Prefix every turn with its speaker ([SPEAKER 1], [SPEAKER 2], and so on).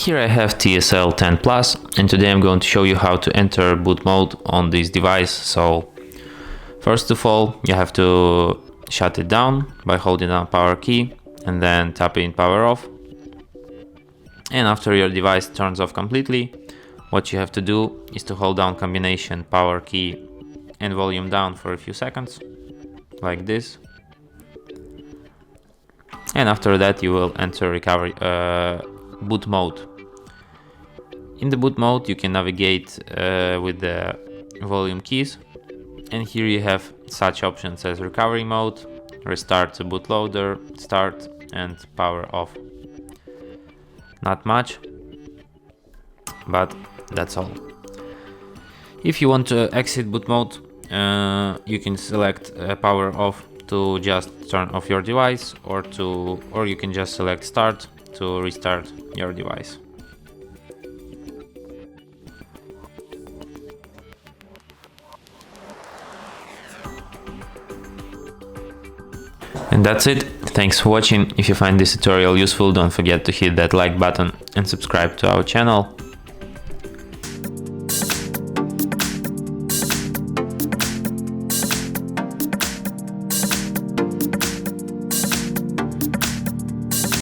[SPEAKER 1] Here I have TCL 10 Plus, and today I'm going to show you how to enter boot mode on this device. So first of all, you have to shut it down by holding down power key and then tapping power off. And after your device turns off completely, what you have to do is to hold down combination power key and volume down for a few seconds, like this. And after that you will enter recovery boot mode. In the boot mode you can navigate with the volume keys, and here you have such options as recovery mode, restart to bootloader, start, and power off. Not much, but that's all. If you want to exit boot mode, you can select power off to just turn off your device, or you can just select start to restart your device. And that's it. Thanks for watching. If you find this tutorial useful, don't forget to hit that like button and subscribe to our channel.